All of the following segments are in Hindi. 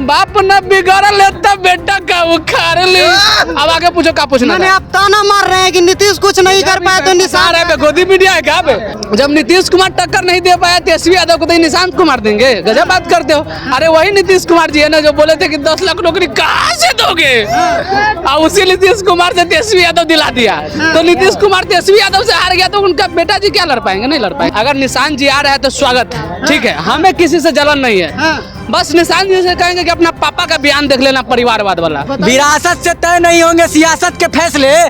बाप न बिगड़ लेता बेटा का उखाड़ ली। अब आगे पूछो क्या पूछना है। आप ताना मार रहे हैं कि नीतीश कुछ नहीं कर पाया तो निशान है गोदी मीडिया है क्या? जब नीतीश कुमार टक्कर नहीं दे पाया तेजस्वी यादव को तो निशांत कुमार देंगे? गजब बात करते हो। अरे वही नीतीश कुमार जी है ना जो बोले थे कि 10 लाख नौकरी कहाँ से दोगे, और उसी नीतीश कुमार से तेजस्वी यादव दिला दिया। तो नीतीश कुमार तेजस्वी यादव से हार गया तो उनका बेटा जी क्या लड़ पाएंगे? नहीं लड़ पाएंगे। अगर निशांत जी आ रहा है तो स्वागत है, ठीक है, हमें किसी से जलन नहीं है। बस निशांत जी से कहेंगे कि अपना पापा का बयान देख लेना परिवारवाद वाला। विरासत से तय नहीं होंगे सियासत के फैसले,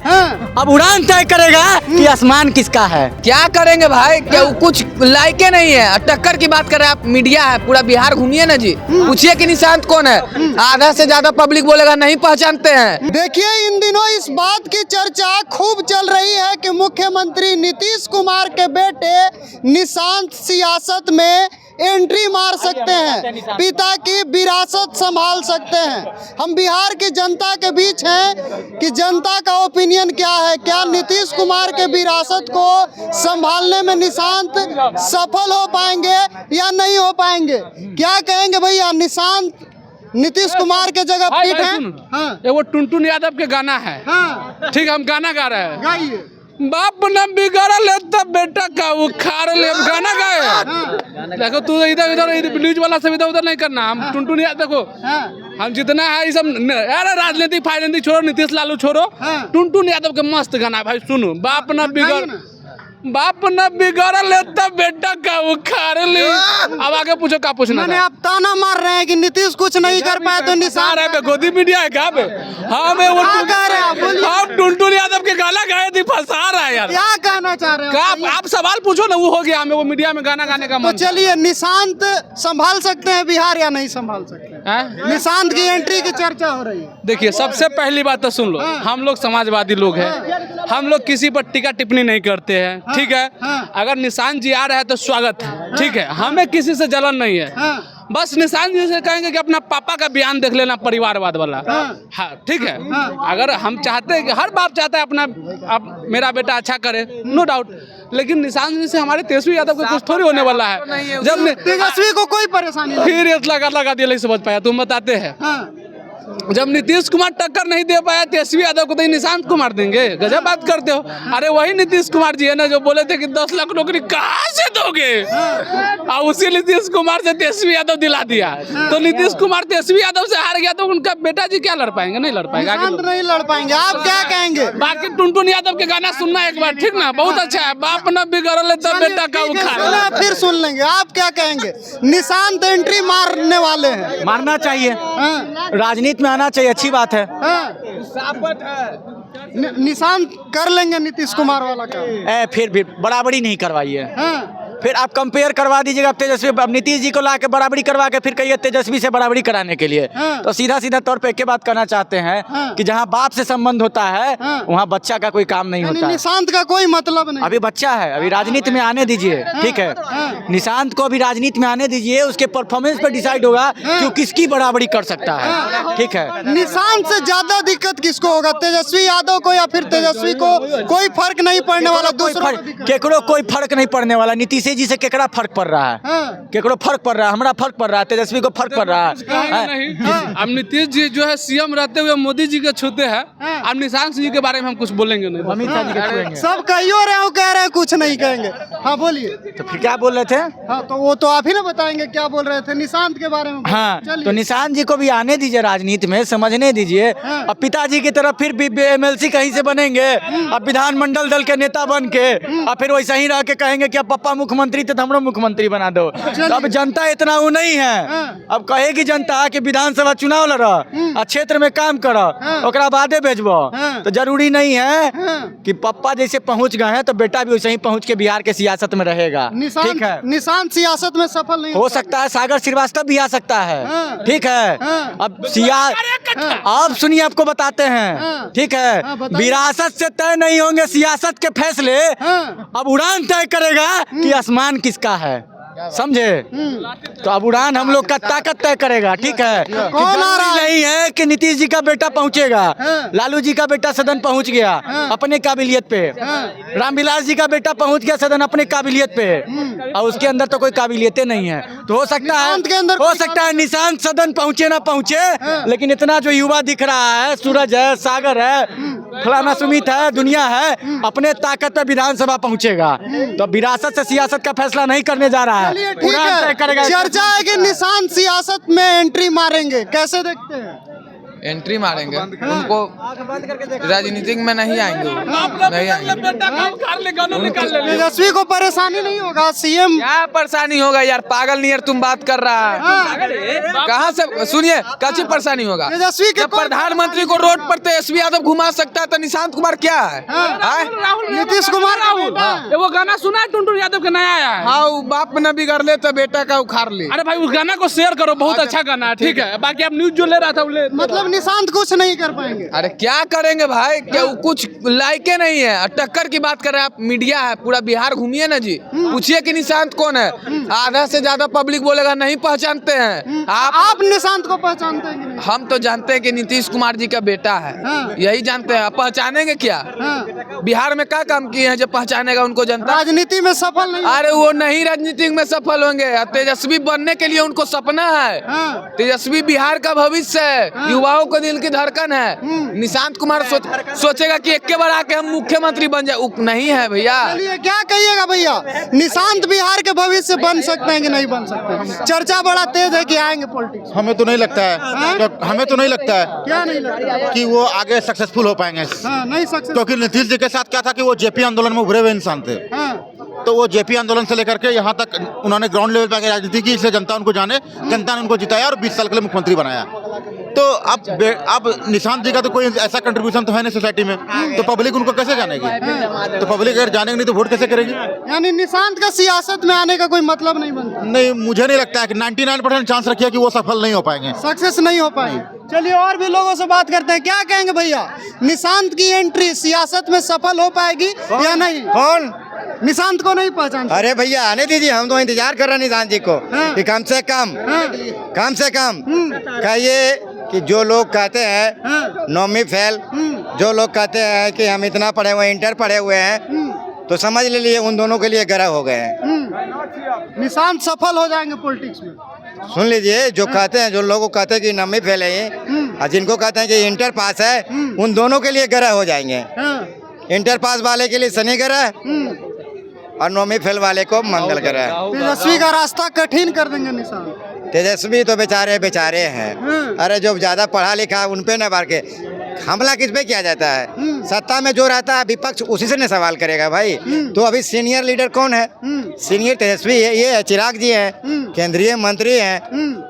अब उड़ान तय करेगा कि आसमान किसका है। क्या करेंगे भाई, क्या कुछ लायके नहीं है। टक्कर की बात कर रहे हैं आप, मीडिया है, पूरा बिहार घूमिए ना जी, पूछिए कि निशांत कौन है। आधा से ज्यादा पब्लिक बोलेगा नहीं पहचानते हैं। देखिए इन दिनों इस बात की चर्चा खूब चल रही है कि मुख्यमंत्री नीतीश कुमार के बेटे निशांत सियासत में एंट्री मार सकते हैं, पिता की विरासत संभाल सकते हैं। हम बिहार की जनता के बीच हैं कि जनता का ओपिनियन क्या है, क्या नीतीश कुमार के विरासत को संभालने में निशांत सफल हो पाएंगे या नहीं हो पाएंगे? क्या कहेंगे भैया, निशांत नीतीश कुमार के जगह फिट है? ये वो टुनटुन यादव के गाना है, ठीक, हम गाना गा रहे हैं। गाइए। बाप न बिगड़ लेता बेटा का उखाड़ ले, गाना गाए। देखो तू इधर इधर न्यूज वाला सब इधर उधर नहीं करना। हम टुनटुन यादव देखो, हम जितना है ये सब अरे राजनीति फाइनेंस छोड़ो, नीतीश लालू छोड़ो, टुनटुन यादव के मस्त गाना है भाई, सुनो। बाप न बिगड़ लेता बेटा का उखाड़ ली। अब आगे पूछो क्या पूछना है। आप ताना मार रहे हैं कि नीतीश कुछ नहीं कर पाया तो निशान है गोदी मीडिया है क्या? हम टुनटुन यादव के गाना गाए थे, फंसा रहा है यार। क्या कहना चाह रहे हैं आप सवाल पूछो ना, वो हो गया हमें वो मीडिया में गाना गाने का तो मन। चलिए, निशांत संभाल सकते हैं बिहार या नहीं संभाल सकते हैं? निशांत की एंट्री की चर्चा हो रही है। देखिए सबसे पहली बात तो सुन लो, हम लोग समाजवादी लोग हैं, हम लोग किसी पर टीका टिप्पणी नहीं करते हैं, ठीक है। अगर निशांत जी आ रहा है तो स्वागत है, ठीक है, हमें किसी से जलन नहीं है। बस निशांत जी से कहेंगे कि अपना पापा का बयान देख लेना परिवारवाद वाला। हाँ ठीक है। अगर हम चाहते हैं कि हर बाप चाहता है अपना अब मेरा बेटा अच्छा करे, नो डाउट, लेकिन निशांत जी से हमारे तेजस्वी यादव को कुछ थोड़ी होने वाला है। जब तेजस्वी को कोई परेशानी नहीं, फिर लगा दिया, नहीं समझ पाया, तुम बताते हैं। जब नीतीश कुमार टक्कर नहीं दे पाया तेजस्वी यादव को तो निशांत कुमार देंगे? गजब बात करते हो। अरे वही नीतीश कुमार जी है ना जो बोले थे कि 10 लाख नौकरी कहाँ से दोगे, और उसी नीतीश कुमार से तेजस्वी यादव दिला दिया। तो नीतीश कुमार तेजस्वी यादव से हार गया तो उनका बेटा जी क्या लड़ पाएंगे? नहीं लड़ पाएगा, नहीं लड़ पाएंगे। आप क्या कहेंगे? बाकी टुनटुन यादव के गाना सुनना एक बार, ठीक ना, बहुत अच्छा है। बाप न बिगड़ लेता बेटा का उखाड़, फिर सुन लेंगे। आप क्या कहेंगे? निशांत एंट्री मारने वाले हैं, मारना चाहिए, राजनीति में आना चाहिए, अच्छी बात है। निशांत कर लेंगे नीतीश कुमार वाला काम। फिर भी बराबरी नहीं करवाइए। फिर आप कंपेयर करवा दीजिएगा तेजस्वी, अब नीतीश जी को ला के बराबरी करवा के फिर कहिए तेजस्वी से बराबरी कराने के लिए। तो सीधा तौर पे एक बात कहना चाहते हैं कि जहाँ बाप से संबंध होता है वहाँ बच्चा का कोई काम नहीं होता है। निशांत का कोई मतलब नहीं, अभी बच्चा है, अभी राजनीति में आने दीजिए, ठीक है। निशांत को अभी राजनीति में आने दीजिए, उसके परफॉर्मेंस पे डिसाइड होगा कि वो किसकी बराबरी कर सकता है, ठीक है। निशांत से ज्यादा दिक्कत किसको होगा, तेजस्वी यादव को या फिर तेजस्वी को? कोई फर्क नहीं पड़ने वाला, केकरो कोई फर्क नहीं पड़ने वाला। नीतीश जी से केकरा फर्क पड़ रहा है? केकरो फर्क पड़ रहा है, हमारा फर्क पड़ रहा है, तेजस्वी को फर्क पड़ रहा है। अब नीतीश जी जो है सीएम रहते हुए मोदी जी के छूते हैं, अब निशांत जी के बारे में हम कुछ बोलेंगे नहीं। अमित शाह जी के छुएंगे। सब कहियो रहे हो, कह रहे हैं कुछ नहीं कहेंगे। हाँ बोलिए। तो फिर क्या बोल रहे थे? हाँ तो वो तो आप ही ना बताएंगे क्या बोल रहे थे निशांत के बारे में। हाँ तो निशांत जी को भी आने दीजिए राजनीति में, समझने दीजिए। अब पिताजी की तरफ फिर भी MLC कहीं से बनेंगे, अब विधानमंडल दल के नेता बन के, अब फिर वैसा ही रह के कहेंगे कि अब पापा मुख्यमंत्री थे तो हमरो मुख्यमंत्री बना दो। अब जनता इतना वो नहीं है, अब कहेगी जनता कि विधानसभा चुनाव लड़ और क्षेत्र में काम करो, ओकरा बादे भेजबो। तो जरूरी नहीं है कि पापा जैसे पहुंच गए हैं तो बेटा भी वैसे ही पहुंच के बिहार के सियासत में रहेगा, ठीक है। निशांत सियासत में सफल नहीं हो सकता है, सागर श्रीवास्तव भी आ सकता है, ठीक है। अब सुनिए, आपको बताते हैं, ठीक है। विरासत से तय नहीं होंगे सियासत के फैसले, अब उड़ान तय करेगा कि आसमान किसका है। समझे? तो अब उड़ान हम लोग का ताकत तय करेगा, ठीक है? कौन आ रहा है? नहीं है कि नीतीश जी का बेटा पहुंचेगा, लालू जी का बेटा सदन पहुंच गया अपने काबिलियत पे, रामविलास जी का बेटा पहुंच गया सदन अपने काबिलियत पे, और उसके अंदर तो कोई काबिलियतें नहीं है। तो हो सकता है, निशांत के अंदर हो कोई सकता है निशांत सदन पहुंचे ना पहुंचे, लेकिन इतना जो युवा दिख रहा है, सूरज है, सागर है, फलाना सुमित है, दुनिया है, अपने ताकत पे विधानसभा पहुंचेगा। तो विरासत से सियासत का फैसला नहीं करने जा रहा चलिए है, ठीक उड़ान तय है, करेगा। चर्चा है कि निशांत सियासत में एंट्री मारेंगे, कैसे देखते हैं? एंट्री मारेंगे उनको, राजनीतिक में नहीं आएंगे वो, नहीं आएंगे। तेजस्वी को परेशानी नहीं होगा? सीएम क्या परेशानी होगा यार, पागल नियर तुम बात कर रहा है। कहाँ से सुनिए, कैसी परेशानी होगा? तेजस्वी के जब प्रधानमंत्री को रोड पर तेजस्वी यादव घुमा सकता है तो निशांत कुमार क्या है? नीतीश कुमार का बेटा है। ये वो गाना सुना है टुनटुन यादव का नया आया है? हाँ, वो बाप न बिगड़ ले तो बेटा का उखाड़ ले। अरे भाई उस गाना को शेयर करो, बहुत अच्छा गाना है, ठीक है? बाकी आप न्यूज जो ले रहा था वो ले। मतलब निशांत कुछ नहीं कर पाएंगे? अरे क्या करेंगे भाई, क्या वो कुछ लायके नहीं है। टक्कर की बात कर रहे हैं आप, मीडिया है, पूरा बिहार घूमिए ना जी, पूछिए कि निशांत कौन है। आधा से ज्यादा पब्लिक बोलेगा नहीं पहचानते हैं। आप निशांत को पहचानते हैं कि नहीं? हम तो जानते हैं कि नीतीश कुमार जी का बेटा है, यही जानते हैं। आप पहचानेंगे क्या? बिहार में क्या काम किए हैं जो पहचानेगा उनको जनता? राजनीति में सफल नहीं? अरे वो नहीं राजनीति में सफल होंगे, तेजस्वी बनने के लिए उनको सपना है। तेजस्वी बिहार का भविष्य है, युवाओं को दिल की धड़कन है। निशांत कुमार सोचेगा कि एक के बार आके हम मुख्यमंत्री बन जाए, नहीं है भैया। चलिए क्या कहिएगा भैया, निशांत बिहार के भविष्य बन सकते हैं कि नहीं बन सकते? चर्चा बड़ा तेज है कि आएंगे पॉलिटिक्स। हमें तो नहीं लगता है, हमें तो नहीं लगता है क्या नहीं लगता कि वो आगे सक्सेसफुल हो पाएंगे। नहीं सक्सेस। क्योंकि नीतीश जी के साथ क्या था कि वो जेपी आंदोलन में उभरे हुए इंसान थे। तो वो जेपी आंदोलन से लेकर के यहाँ तक उन्होंने ग्राउंड लेवल पर राजनीति की, इसलिए जनता उनको जाने, जनता ने उनको जिताया और 20 साल के लिए मुख्यमंत्री बनाया। तो अब निशांत जी का तो कोई ऐसा कंट्रीब्यूशन तो है नहीं सोसाइटी में, तो पब्लिक उनको कैसे जानेगी? तो पब्लिक अगर जानेगी नहीं तो वोट कैसे करेगी? यानी निशांत का सियासत में आने का कोई मतलब नहीं बनता? नहीं, मुझे नहीं लगता है कि 99% चांस रखिए कि वो सफल नहीं हो पाएंगे, सक्सेस नहीं हो पाएंगे। चलिए और भी लोगों से बात करते हैं, क्या कहेंगे भैया, निशांत की एंट्री सियासत में सफल हो पाएगी या नहीं? कौन? निशांत को नहीं पहचानते? अरे भैया आने दीजिए, हम तो इंतजार कर रहे हैं निशांत जी को कि कम से कम कहिए कि जो लोग कहते हैं नौवीं फेल, जो लोग कहते हैं कि हम इतना पढ़े हुए, इंटर पढ़े हुए हैं, तो समझ लीजिए उन दोनों के लिए गर्व हो गए हैं। निशांत सफल हो जाएंगे पॉलिटिक्स में? सुन लीजिए, जो कहते हैं, जो लोगों को कहते हैं कि नौवीं फेल है ये, और जिनको कहते हैं कि इंटर पास है, उन दोनों के लिए गर्व हो जाएंगे। इंटर पास वाले के लिए शनि ग्रह और नौवीं फेल वाले को मंगल ग्रह। तेजस्वी का रास्ता कठिन कर देंगे निशांत? तेजस्वी तो बेचारे हैं। अरे जो ज्यादा पढ़ा लिखा है उन पे न मार के हमला किस पे किया जाता है? सत्ता में जो रहता है विपक्ष उसी से न सवाल करेगा भाई। तो अभी सीनियर लीडर कौन है? सीनियर तेजस्वी है, ये है, चिराग जी हैं, केंद्रीय मंत्री हैं,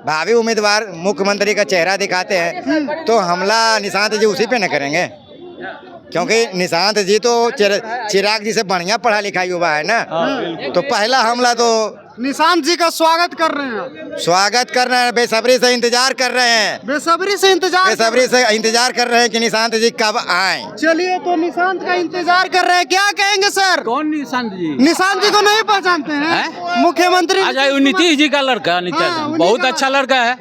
भावी उम्मीदवार मुख्यमंत्री का चेहरा दिखाते हैं। तो हमला निशांत जी उसी पे न करेंगे, क्योंकि निशांत जी तो चिराग जी से बढ़िया पढ़ा लिखा युवा है ना। तो पहला हमला तो निशांत जी का स्वागत कर रहे हैं? स्वागत कर रहे हैं, बेसब्री से इंतजार कर रहे हैं, बेसब्री से इंतजार कर रहे हैं कि निशांत जी कब आए। चलिए तो निशांत का इंतजार कर रहे हैं, क्या कहेंगे सर? कौन निशांत जी? निशांत जी को नहीं पहचानते हैं? मुख्यमंत्री नीतीश जी का लड़का, बहुत अच्छा लड़का है।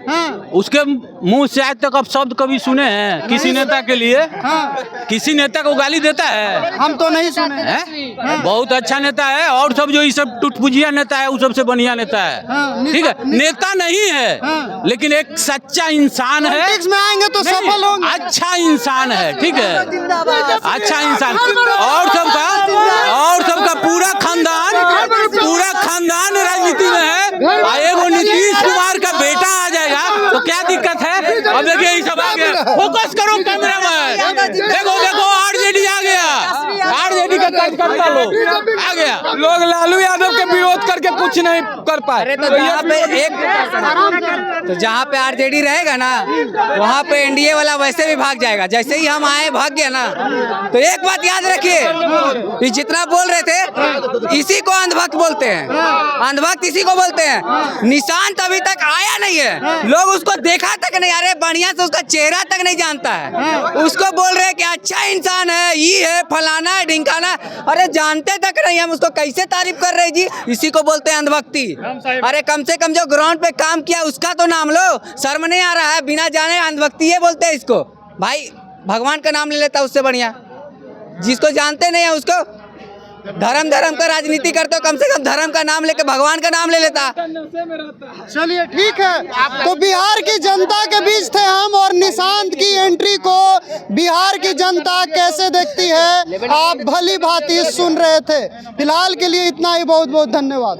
उसके मुंह से आज तक अब शब्द कभी सुने हैं किसी नेता के लिए? किसी नेता को गाली देता है? हम तो नहीं सुने हैं। बहुत अच्छा नेता है, और सब जो ये सब टुटपुजिया नेता है वो सबसे बढ़िया नेता है, ठीक है? नेता नहीं है लेकिन एक सच्चा इंसान है। पॉलिटिक्स में आएंगे तो सफल होंगे। अच्छा इंसान है, ठीक है? अच्छा इंसान, और सबका पूरा खानदान राजनीति में है। एगो नीतीश कुमार का बेटा आ जाएगा तो क्या दिक्कत है? अब देखिए ये सब आ गया, फोकस करो कैमरा में, देखो आरजेडी आ गया, आरजेडी का कार्यकर्ता लोग आ गया। लोग लालू यादव के विरोध करके कुछ नहीं कर पाए। तो जहाँ पे आरजेडी रहेगा ना, वहाँ पे एनडीए वाला वैसे भी भाग जाएगा। जैसे ही हम आए भाग गया ना। तो एक बात याद रखिए, जितना बोल रहे थे इसी को अंधभक्त बोलते हैं, अंधभक्त इसी को बोलते हैं। निशांत अभी तक आया नहीं है, लोग उसको देखा तक नहीं, अरे बढ़िया से उसका चेहरा तक नहीं जानता है। उसको बोल रहे हैं कि अच्छा इंसान है, ये है, फलाना है, ढिंकाना, अरे जानते तक नहीं हम उसको कैसे तारीफ कर रहे जी? इसी को बोलते हैं अंधभक्ति। अरे कम से कम जो ग्राउंड पे काम किया उसका तो नाम लो। शर्म नहीं आ रहा है? बिना जाने अंधभक्ति ये बोलते हैं इसको। भाई भगवान का नाम ले लेता उससे बढ़िया। जिसको जानते नहीं है उसको धर्म का राजनीति करते हो, कम से कम धर्म का नाम लेके भगवान का नाम ले लेता। चलिए ठीक है, तो बिहार की जनता के बीच थे हम, और निशांत की एंट्री को बिहार की जनता कैसे देखती है आप भली भांति सुन रहे थे। फिलहाल के लिए इतना ही, बहुत बहुत धन्यवाद।